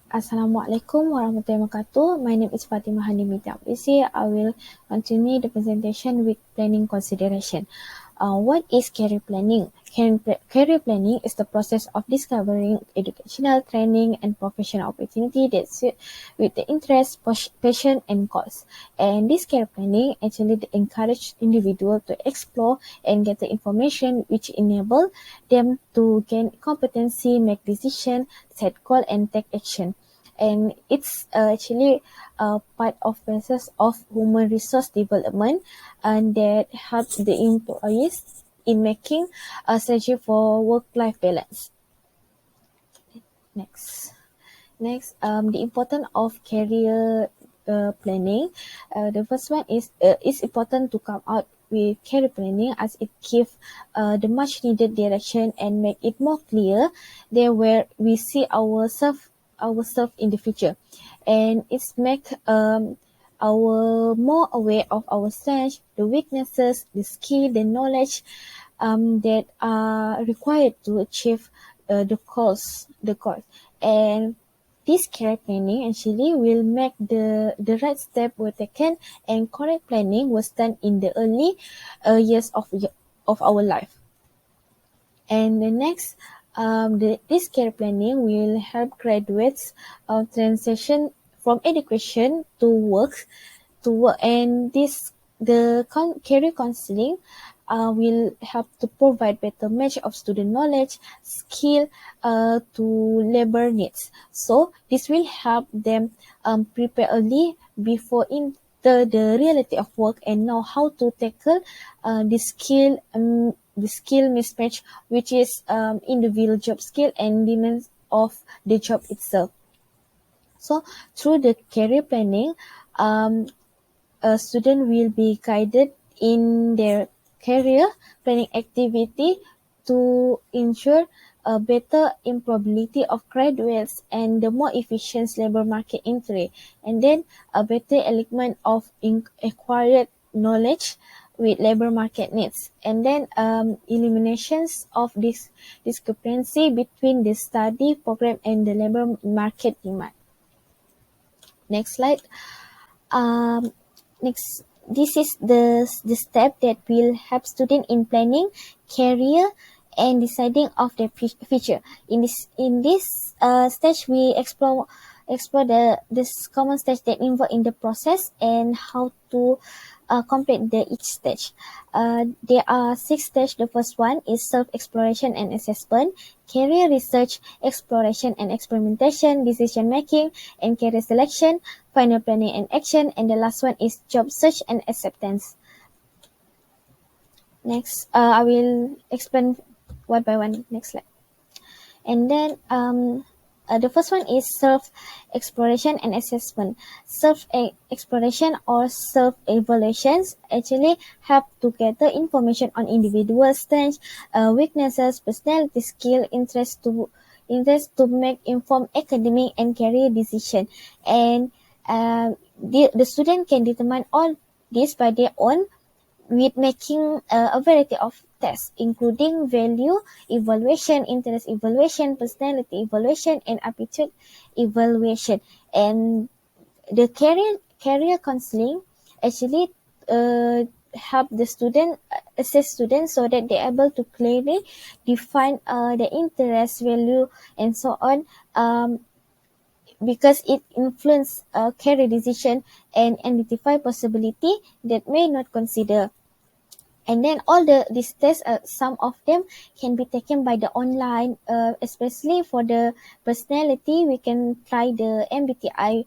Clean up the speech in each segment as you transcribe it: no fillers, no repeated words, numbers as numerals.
Assalamualaikum warahmatullahi wabarakatuh. My name is Fatimah Hanimita. I will continue the presentation with planning consideration. What is career planning? Career planning is the process of discovering educational, training, and professional opportunity that suit with the interest, passion, and goals. And this career planning actually encourages individuals to explore and get the information which enable them to gain competency, make decision, set goal, and take action. And it's actually part of process of human resource development, and that helps the employees in making a strategy for work-life balance. Next, the importance of career planning. The first one is it's important to come out with career planning as it gives the much needed direction and make it more clear there where we see ourselves in the future, and it's make our more aware of our strengths, the weaknesses, the skill, the knowledge that are required to achieve the course. And this career planning actually will make the right step were taken, and correct planning was done in the early years of our life. And the next, this career planning will help graduates transition from education to work, and the career counseling will help to provide better match of student knowledge, skill to labor needs. So this will help them prepare early before in the reality of work and know how to tackle the skill mismatch, which is individual job skill and demands of the job itself. So through the career planning, a student will be guided in their career planning activity to ensure a better employability of graduates and the more efficient labor market entry, and then a better alignment of acquired knowledge with labor market needs, and then eliminations of this discrepancy between the study program and the labor market demand. Next slide. Next, this is the step that will help student in planning career and deciding of their future. In this stage, we explore this common stage that involved in the process and how to complete each stage. There are 6 stages. The first one is self-exploration and assessment, career research, exploration and experimentation, decision making, and career selection, final planning and action, and the last one is job search and acceptance. Next, I will explain one by one. Next slide. And then the first one is self-exploration and assessment. Self-exploration or self-evaluations actually help to gather information on individual strengths, weaknesses, personality, skill, interest to make informed academic and career decision. And the student can determine all this by their own with making a variety of tests, including value evaluation, interest evaluation, personality evaluation, and aptitude evaluation. And the career counseling actually help the student assess students so that they're able to clearly define the interest, value, and so on. Because it influences career decision and identify possibility that may not consider. And then all these tests, some of them can be taken by the online, especially for the personality, we can try the MBTI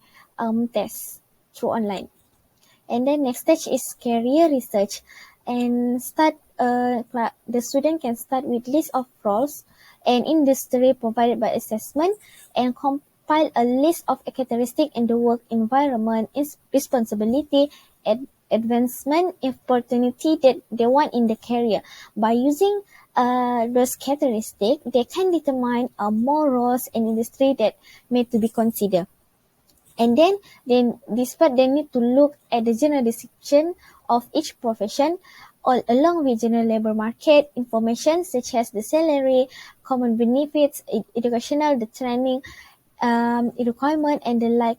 test through online. And then next stage is career research, and the student can start with list of roles and industry provided by assessment, and compile a list of characteristics in the work environment, responsibility, advancement opportunity that they want in the career. By using those characteristics, they can determine more roles and industry that may to be considered. And then this part they need to look at the general description of each profession, all along with general labor market information such as the salary, common benefits, educational, the training, requirement and the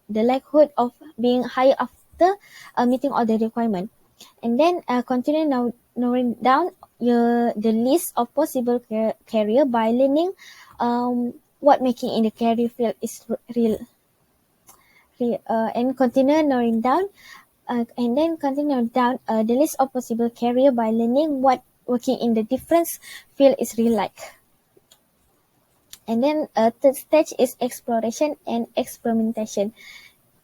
likelihood of being hired after meeting all the requirement. And then continue narrowing down the list of possible career by learning what making in the career field is real. And continue narrowing down and then continue down the list of possible career by learning what working in the different field is real like. And then third stage is exploration and experimentation.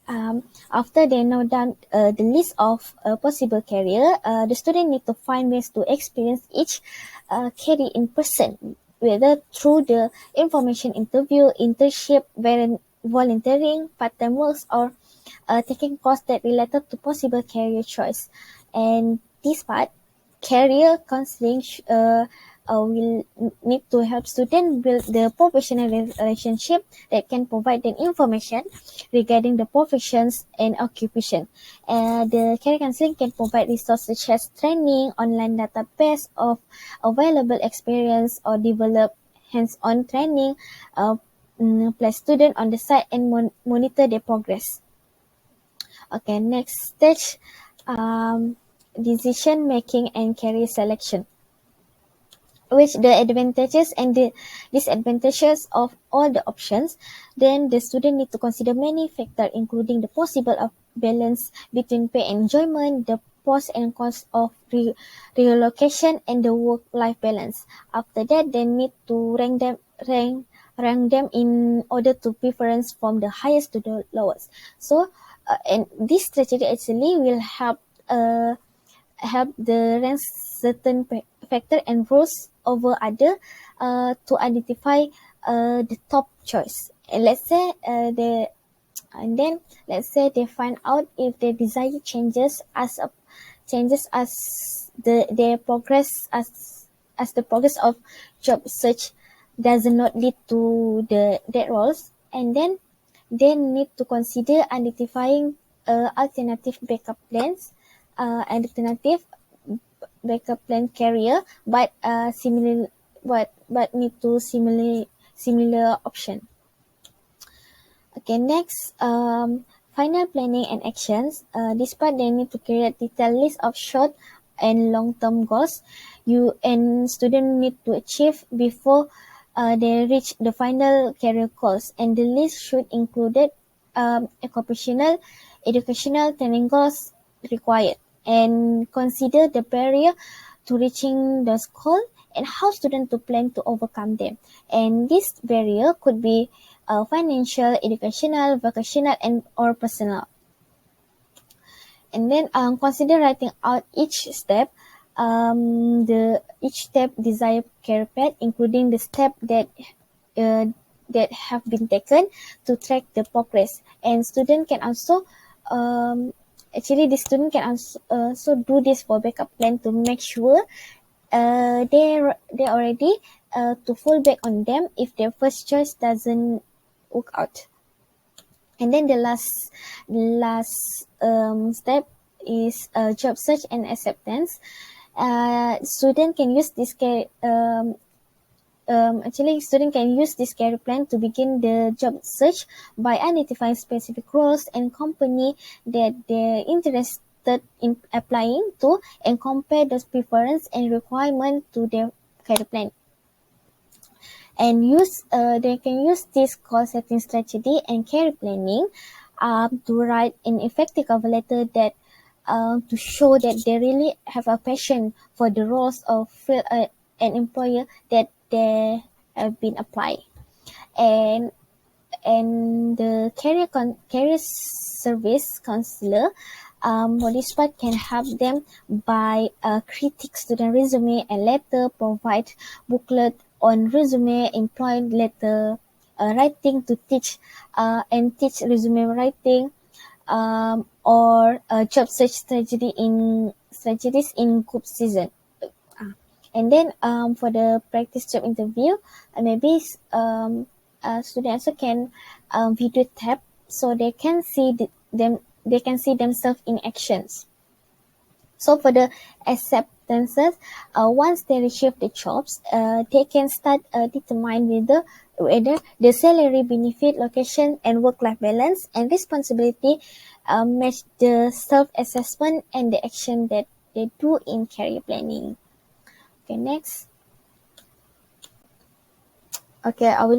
After they know down the list of possible career, the student need to find ways to experience each career in person, whether through the information interview, internship, volunteering, part-time works, or taking course that related to possible career choice. And this part, career counseling will need to help students build the professional relationship that can provide them information regarding the professions and occupation. The career counseling can provide resources such as training, online database of available experience, or develop hands-on training, place students on the site and monitor their progress. Okay, next stage, decision making and career selection, which the advantages and the disadvantages of all the options. Then the student need to consider many factors, including the possible of balance between pay and enjoyment, the pros and cons of relocation, and the work-life balance. After that, they need to rank them in order to preference from the highest to the lowest. So, and this strategy actually will help the rank certain factor and rules over other to identify the top choice. And let's say they find out if their desire changes as their progress as the progress of job search does not lead to that roles. And then they need to consider identifying alternative backup plans, alternative backup plan career, but need to similar option. Okay, next, final planning and actions. This part they need to create detailed list of short and long-term goals you and student need to achieve before they reach the final career goals, and the list should include occupational, educational training goals required, and consider the barrier to reaching those goals and how students to plan to overcome them. And this barrier could be financial, educational, vocational, and or personal. And then consider writing out each step, each step desired career path, including the step that have been taken to track the progress. And student can also the student can also do this for backup plan to make sure they already to fall back on them if their first choice doesn't work out. And then the last step is job search and acceptance. Student can use this student can use this career plan to begin the job search by identifying specific roles and company that they're interested in applying to, and compare those preference and requirement to their career plan. And they can use this goal setting strategy and career planning to write an effective cover letter that to show that they really have a passion for the roles of an employer that they have been applying. And the career service counselor for this part can help them by critique student resume and letter, provide booklet on resume, employ letter writing to teach resume writing, or job search strategies in group season. And then for the practice job interview, maybe students also can video tab so they can see themselves in actions. So for the acceptances, once they receive the jobs, they can start determine whether the salary, benefit, location, and work-life balance and responsibility match the self-assessment and the action that they do in career planning. Okay, next. Okay, I will